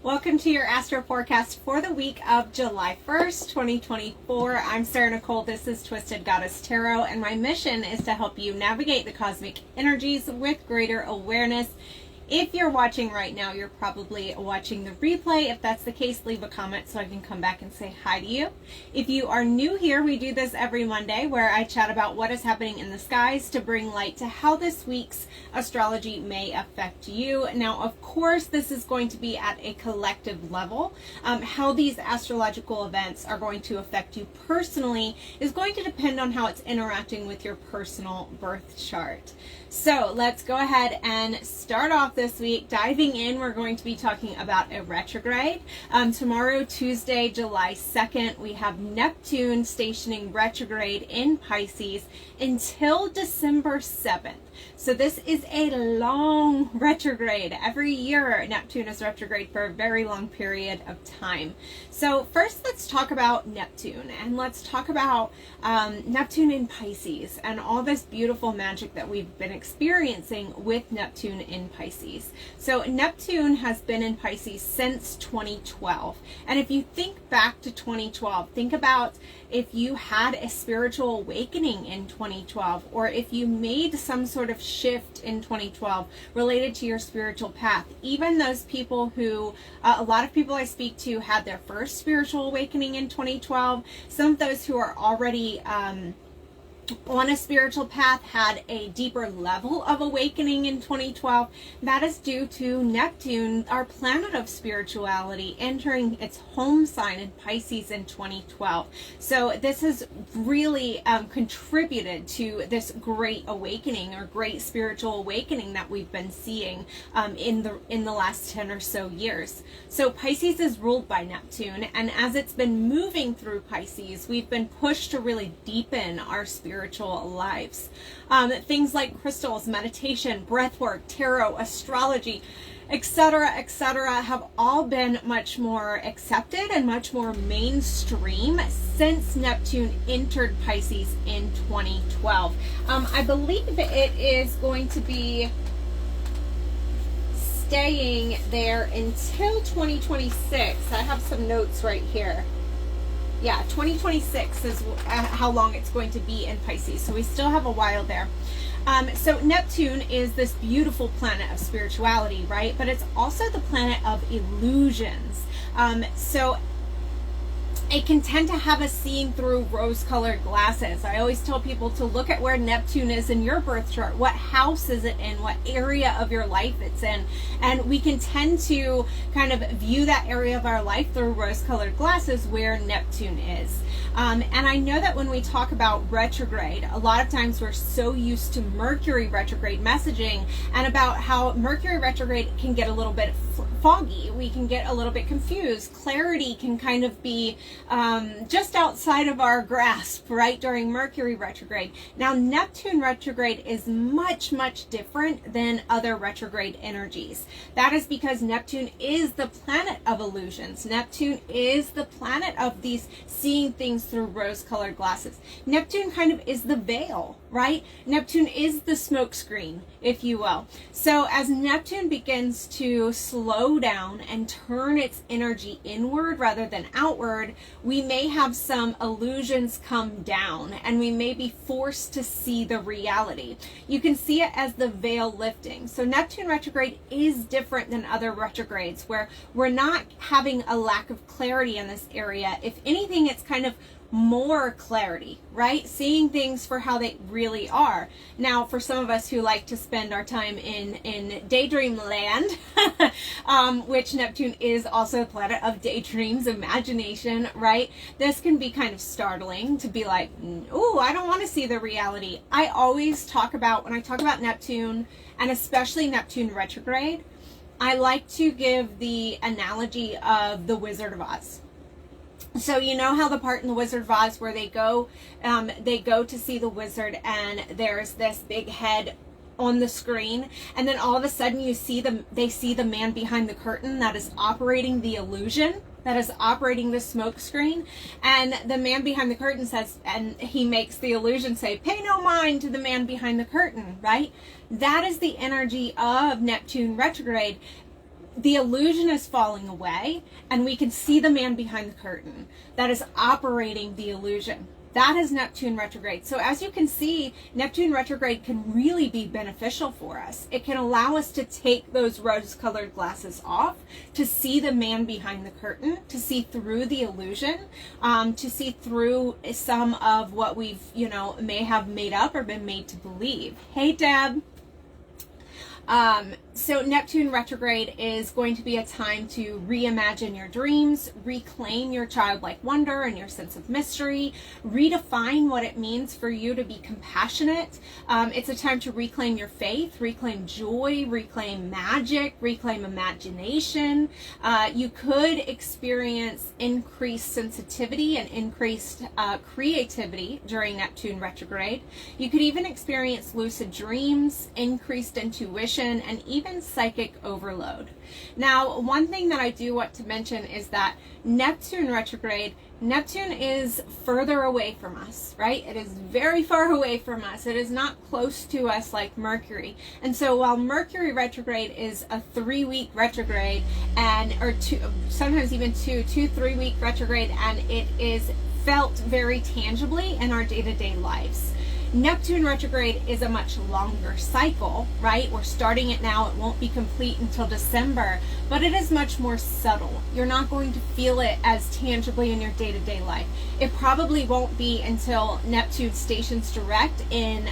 Welcome to your Astro Forecast for the week of July 1st, 2024. I'm Sarah Nicole. This is Twisted Goddess Tarot, and my mission is to help you navigate the cosmic energies with greater awareness. If you're watching right now, you're probably watching the replay. If that's the case, leave a comment so I can come back and say hi to you. If you are new here, we do this every Monday where I chat about what is happening in the skies to bring light to how this week's astrology may affect you. Now, of course, this is going to be at a collective level. How these astrological events are going to affect you personally is going to depend on how it's interacting with your personal birth chart. So let's go ahead and start off this week. Diving in, we're going to be talking about a retrograde. Tomorrow, Tuesday, July 2nd, we have Neptune stationing retrograde in Pisces until December 7th. So this is a long retrograde. Every year, Neptune is retrograde for a very long period of time. So first, let's talk about Neptune, and let's talk about Neptune in Pisces and all this beautiful magic that we've been experiencing with Neptune in Pisces. So Neptune has been in Pisces since 2012. And if you think back to 2012, think about if you had a spiritual awakening in 2012, or if you made some sort of shift in 2012 related to your spiritual path. Even those people who, a lot of people I speak to had their first spiritual awakening in 2012. Some of those who are already on a spiritual path had a deeper level of awakening in 2012. That is due to Neptune, our planet of spirituality, entering its home sign in Pisces in 2012. So this has really contributed to this great awakening or great spiritual awakening that we've been seeing in the last 10 or so years. So Pisces is ruled by Neptune, and as it's been moving through Pisces, we've been pushed to really deepen our spiritual lives. Things like crystals, meditation, breathwork, tarot, astrology, etc., have all been much more accepted and much more mainstream since Neptune entered Pisces in 2012. I believe it is going to be staying there until 2026. I have some notes right here. Yeah, 2026 is how long it's going to be in Pisces. So we still have a while there. So Neptune is this beautiful planet of spirituality, right? But it's also the planet of illusions. So it can tend to have us seeing through rose-colored glasses. I always tell people to look at where Neptune is in your birth chart. What house is it in? What area of your life it's in? And we can tend to kind of view that area of our life through rose-colored glasses where Neptune is. And I know that when we talk about retrograde, a lot of times we're so used to Mercury retrograde messaging and about how Mercury retrograde can get a little bit foggy. We can get a little bit confused. Clarity can kind of be just outside of our grasp, right, during Mercury retrograde. Now, Neptune retrograde is much, much different than other retrograde energies. That is because Neptune is the planet of illusions. Neptune is the planet of these seeing things through rose-colored glasses. Neptune kind of is the veil, right? Neptune is the smoke screen, if you will. So as Neptune begins to slow down and turn its energy inward rather than outward, we may have some illusions come down and we may be forced to see the reality. You can see it as the veil lifting. So Neptune retrograde is different than other retrogrades where we're not having a lack of clarity in this area. If anything, it's kind of more clarity, right? Seeing things for how they really are. Now, for some of us who like to spend our time in daydream land, which Neptune is also a planet of daydreams, imagination, right? This can be kind of startling to be like, oh, I don't want to see the reality. I always talk about, when I talk about Neptune, and especially Neptune retrograde, I like to give the analogy of the Wizard of Oz. So you know how the part in the Wizard of Oz where they go to see the wizard and there's this big head on the screen, and then all of a sudden they see the man behind the curtain that is operating the illusion, that is operating the smoke screen, and the man behind the curtain says, and he makes the illusion say, pay no mind to the man behind the curtain, right? That is the energy of Neptune retrograde. the illusion is falling away, and we can see the man behind the curtain that is operating the illusion. That is Neptune retrograde. So as you can see, Neptune retrograde can really be beneficial for us. It can allow us to take those rose-colored glasses off, to see the man behind the curtain, to see through the illusion, to see through some of what we've, may have made up or been made to believe. Hey, Deb. So Neptune retrograde is going to be a time to reimagine your dreams, reclaim your childlike wonder and your sense of mystery, redefine what it means for you to be compassionate. It's a time to reclaim your faith, reclaim joy, reclaim magic, reclaim imagination. You could experience increased sensitivity and increased creativity during Neptune retrograde. You could even experience lucid dreams, increased intuition, and even psychic overload. Now, one thing that I do want to mention is that Neptune retrograde, Neptune is further away from us, right? It is very far away from us. It is not close to us like Mercury. And so while Mercury retrograde is a 3-week retrograde, or sometimes even 3-week retrograde, and it is felt very tangibly in our day-to-day lives. Neptune retrograde is a much longer cycle, right? We're starting it now. It won't be complete until December, but it is much more subtle. You're not going to feel it as tangibly in your day-to-day life. It probably won't be until Neptune stations direct in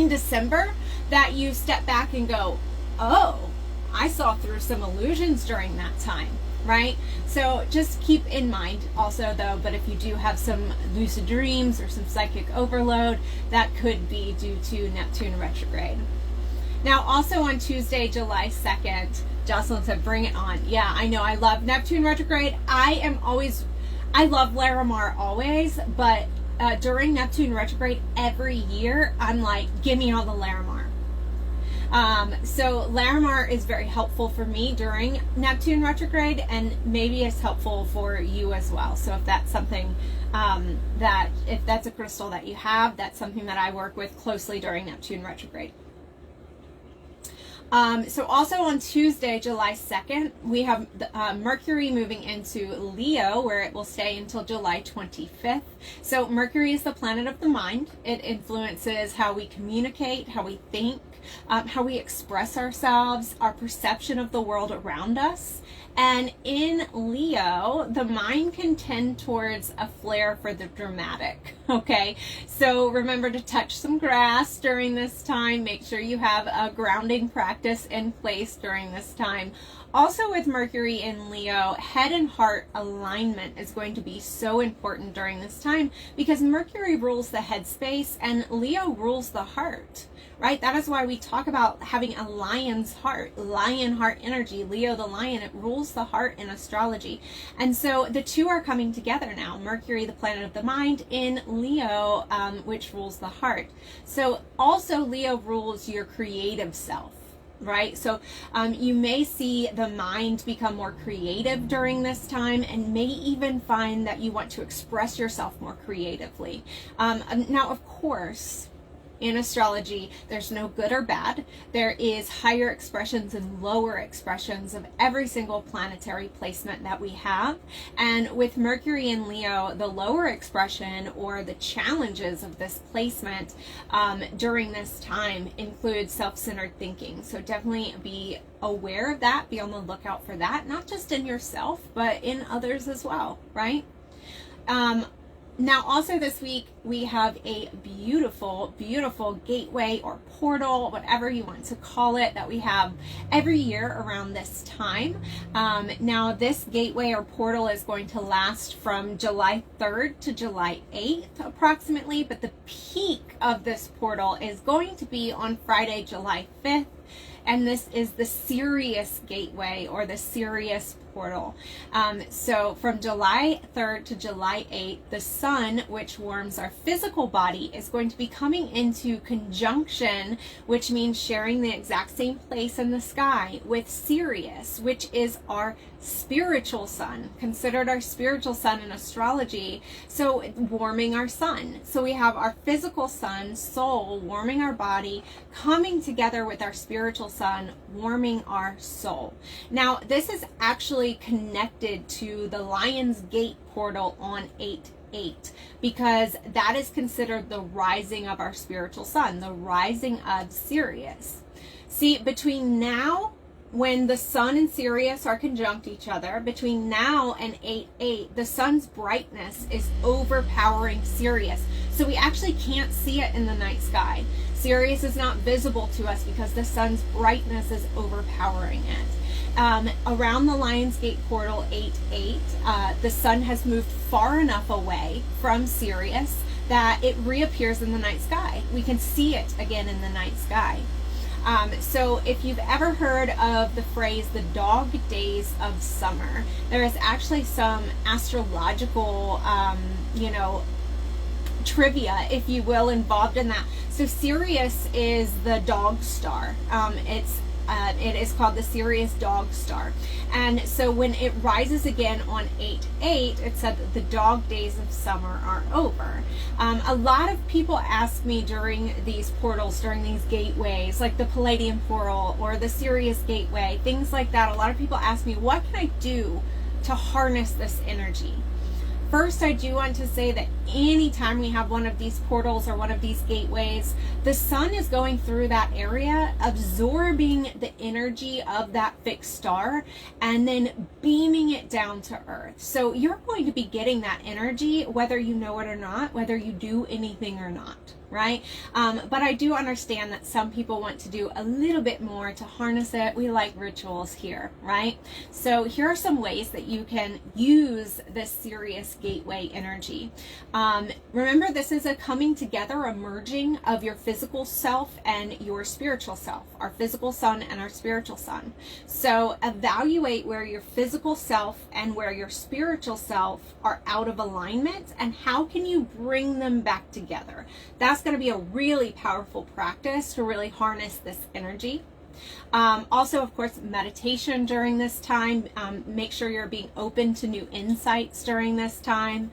December that you step back and go, oh, I saw through some illusions during that time. Right? So just keep in mind also though, but if you do have some lucid dreams or some psychic overload, that could be due to Neptune retrograde. Now also on Tuesday, July 2nd, Jocelyn said, bring it on. Yeah, I know. I love Neptune retrograde. I love Larimar always, but during Neptune retrograde every year, I'm like, give me all the Larimar. So Larimar is very helpful for me during Neptune retrograde, and maybe it's helpful for you as well. So if that's something if that's a crystal that you have, that's something that I work with closely during Neptune retrograde. So also on Tuesday, July 2nd, we have Mercury moving into Leo, where it will stay until July 25th. So Mercury is the planet of the mind. It influences how we communicate, how we think, how we express ourselves, our perception of the world around us. And in Leo, the mind can tend towards a flair for the dramatic, okay? So remember to touch some grass during this time. Make sure you have a grounding practice in place during this time. Also with Mercury in Leo, head and heart alignment is going to be so important during this time because Mercury rules the head space and Leo rules the heart. Right? That is why we talk about having a lion's heart, lion heart energy. Leo the lion, it rules the heart in astrology. And so the two are coming together now. Mercury, the planet of the mind, in Leo, which rules the heart. So also Leo rules your creative self. Right? So you may see the mind become more creative during this time and may even find that you want to express yourself more creatively. Now, of course, in astrology, there's no good or bad. There is higher expressions and lower expressions of every single planetary placement that we have. And with Mercury in Leo, the lower expression or the challenges of this placement during this time include self-centered thinking. So definitely be aware of that. Be on the lookout for that, not just in yourself, but in others as well, right? Now, also this week, we have a beautiful, beautiful gateway or portal, whatever you want to call it, that we have every year around this time. Now, this gateway or portal is going to last from July 3rd to July 8th, approximately, but the peak of this portal is going to be on Friday, July 5th. And this is the Sirius Gateway or the Sirius portal. So from July 3rd to July 8th, the sun, which warms our physical body, is going to be coming into conjunction, which means sharing the exact same place in the sky, with Sirius, which is our spiritual sun, considered our spiritual sun in astrology. So warming our sun. So we have our physical sun, soul, warming our body, coming together with our spiritual sun, warming our soul. Now, this is actually connected to the Lion's Gate portal on 8/8, because that is considered the rising of our spiritual sun, the rising of Sirius. See, between now, when the sun and Sirius are conjunct each other, between now and 8/8, the sun's brightness is overpowering Sirius. So we actually can't see it in the night sky. Sirius is not visible to us because the sun's brightness is overpowering it. Around the Lion's Gate portal 8/8, the sun has moved far enough away from Sirius that it reappears in the night sky. We can see it again in the night sky. So if you've ever heard of the phrase the dog days of summer, there is actually some astrological, trivia, if you will, involved in that. So Sirius is the dog star. It is called the Sirius dog star. And so when it rises again on 8/8, it said that the dog days of summer are over. A lot of people ask me during these portals, during these gateways, like the Palladium portal or the Sirius Gateway, things like that. A lot of people ask me, what can I do to harness this energy? First, I do want to say that anytime we have one of these portals or one of these gateways, the sun is going through that area, absorbing the energy of that fixed star and then beaming it down to Earth. So you're going to be getting that energy whether you know it or not, whether you do anything or not, right? But I do understand that some people want to do a little bit more to harness it. We like rituals here, right? So here are some ways that you can use this Sirius Gateway energy. Remember, this is a coming together, a merging of your physical self and your spiritual self, our physical sun and our spiritual sun. So evaluate where your physical self and where your spiritual self are out of alignment, and how can you bring them back together. That's going to be a really powerful practice to really harness this energy. Also, of course, meditation during this time. Make sure you're being open to new insights during this time.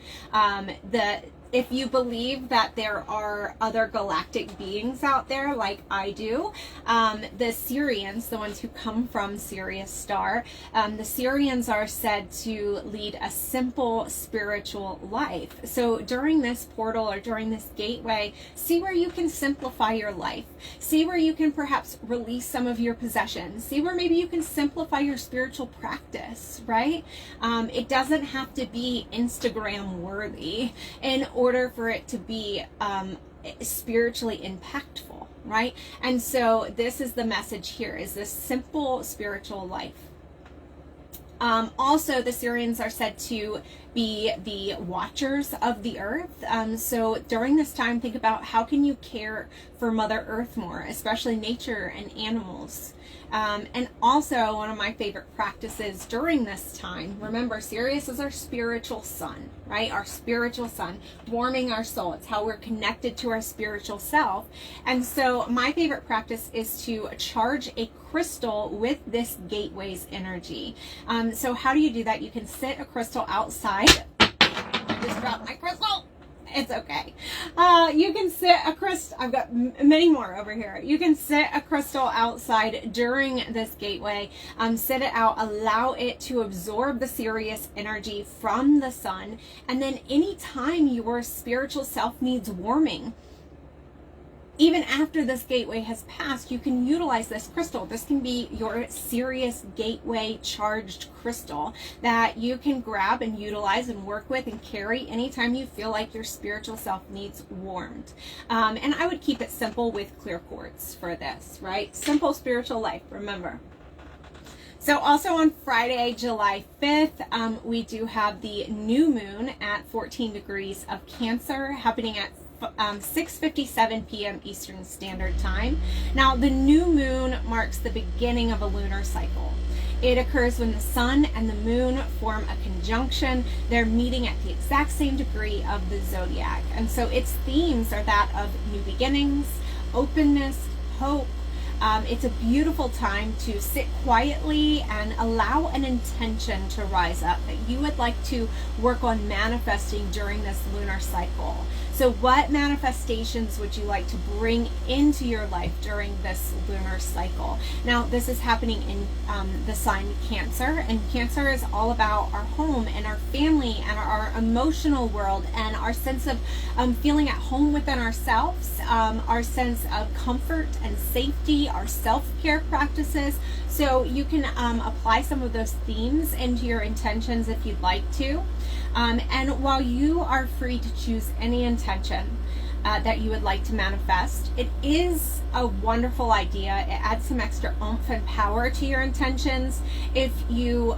If you believe that there are other galactic beings out there, like I do, the Sirians, the ones who come from Sirius star, the Sirians are said to lead a simple spiritual life. So during this portal or during this gateway, see where you can simplify your life. See where you can perhaps release some of your possessions. See where maybe you can simplify your spiritual practice, right? It doesn't have to be Instagram worthy in order for it to be spiritually impactful, right? And so this is the message here, is this simple spiritual life. Also, the Sirians are said to be the watchers of the earth. So during this time, think about how can you care for Mother Earth more, especially nature and animals. And also, one of my favorite practices during this time, remember, Sirius is our spiritual sun, right? Our spiritual sun, warming our soul. It's how we're connected to our spiritual self. And so my favorite practice is to charge a crystal with this gateway's energy. So how do you do that? You can sit a crystal outside. I just dropped my crystal. It's okay. You can sit a crystal. I've got many more over here. You can sit a crystal outside during this gateway. Sit it out. Allow it to absorb the Sirius energy from the sun. And then anytime your spiritual self needs warming, even after this gateway has passed, you can utilize this crystal. This can be your Sirius Gateway charged crystal that you can grab and utilize and work with and carry anytime you feel like your spiritual self needs warmed. And I would keep it simple with clear quartz for this, right? Simple spiritual life, remember. So also on Friday, July 5th, we do have the new moon at 14 degrees of Cancer happening at 6:57 p.m. Eastern Standard Time. Now, the new moon marks the beginning of a lunar cycle. It occurs when the sun and the moon form a conjunction. They're meeting at the exact same degree of the zodiac. And so its themes are that of new beginnings, openness, hope. It's a beautiful time to sit quietly and allow an intention to rise up that you would like to work on manifesting during this lunar cycle. So what manifestations would you like to bring into your life during this lunar cycle? Now, this is happening in the sign Cancer, and Cancer is all about our home and our family and our emotional world and our sense of feeling at home within ourselves, our sense of comfort and safety, our self-care practices. So you can apply some of those themes into your intentions if you'd like to. And while you are free to choose any intention that you would like to manifest, it is a wonderful idea. It adds some extra oomph and power to your intentions if you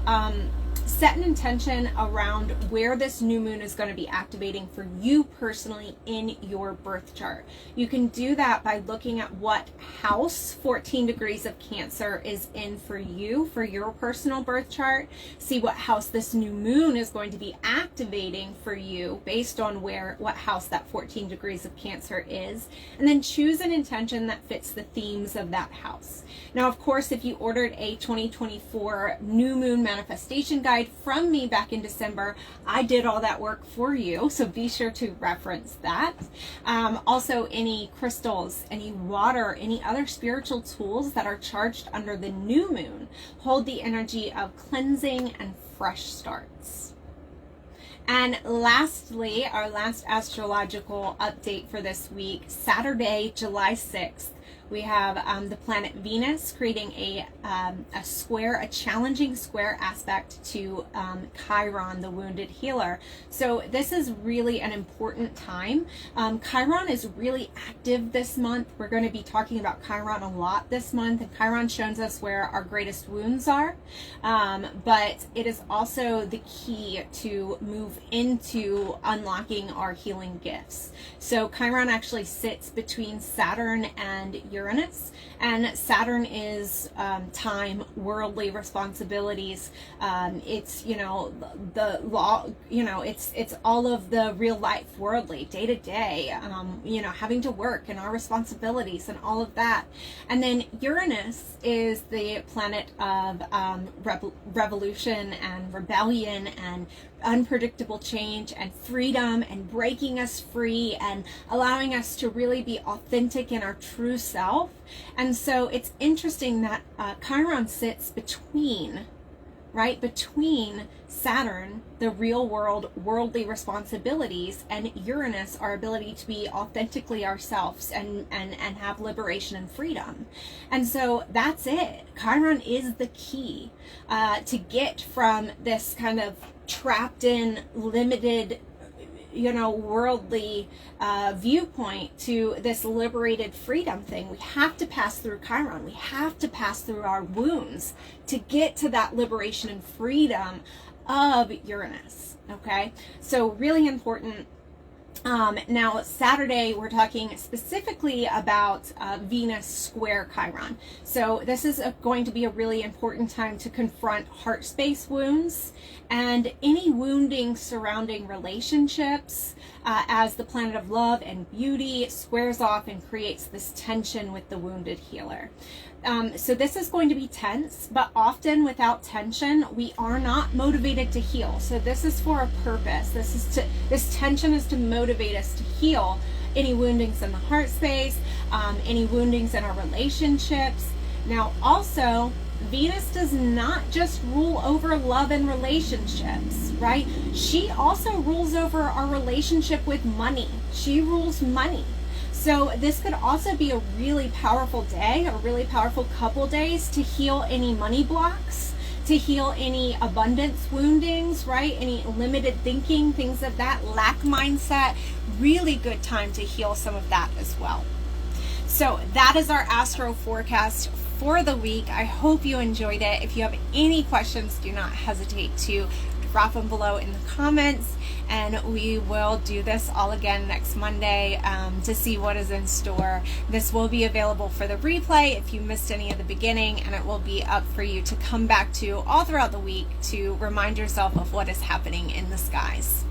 set an intention around where this new moon is going to be activating for you personally in your birth chart. You can do that by looking at what house 14 degrees of Cancer is in for you, for your personal birth chart. See what house this new moon is going to be activating for you based on what house that 14 degrees of Cancer is, and then choose an intention that fits the themes of that house. Now, of course, if you ordered a 2024 new moon manifestation guide from me back in December, I did all that work for you, so be sure to reference that. Also, any crystals, any water, any other spiritual tools that are charged under the new moon hold the energy of cleansing and fresh starts. And lastly, our last astrological update for this week, Saturday, July 6th, we have the planet Venus creating a challenging square aspect to Chiron, the wounded healer. So this is really an important time. Chiron is really active this month. We're going to be talking about Chiron a lot this month, and Chiron shows us where our greatest wounds are. But it is also the key to move into unlocking our healing gifts. So Chiron actually sits between Saturn and Uranus, and Saturn is time, worldly responsibilities. It's the law. It's all of the real life, worldly, day to day. Having to work and our responsibilities and all of that. And then Uranus is the planet of revolution and rebellion and unpredictable change and freedom and breaking us free and allowing us to really be authentic in our true self. And so it's interesting that Chiron sits between Saturn, the real world, worldly responsibilities, and Uranus, our ability to be authentically ourselves and have liberation and freedom. And so that's it. Chiron is the key to get from this kind of trapped in limited worldly viewpoint to this liberated freedom thing. We have to pass through Chiron. We have to pass through our wounds to get to that liberation and freedom of Uranus. Okay, so really important. Now, Saturday, we're talking specifically about Venus square Chiron. So this is going to be a really important time to confront heart space wounds and any wounding surrounding relationships as the planet of love and beauty squares off and creates this tension with the wounded healer. So this is going to be tense, but often without tension, we are not motivated to heal. So this is for a purpose. This tension is to motivate us to heal any woundings in the heart space, any woundings in our relationships. Now, also, Venus does not just rule over love and relationships, right? She also rules over our relationship with money. She rules money. So this could also be a really powerful day, a really powerful couple days to heal any money blocks, to heal any abundance woundings, right? Any limited thinking, things of that, lack mindset. Really good time to heal some of that as well. So that is our Astro Forecast for the week. I hope you enjoyed it. If you have any questions, do not hesitate to drop them below in the comments, and we will do this all again next Monday to see what is in store. This will be available for the replay if you missed any of the beginning, and it will be up for you to come back to all throughout the week to remind yourself of what is happening in the skies.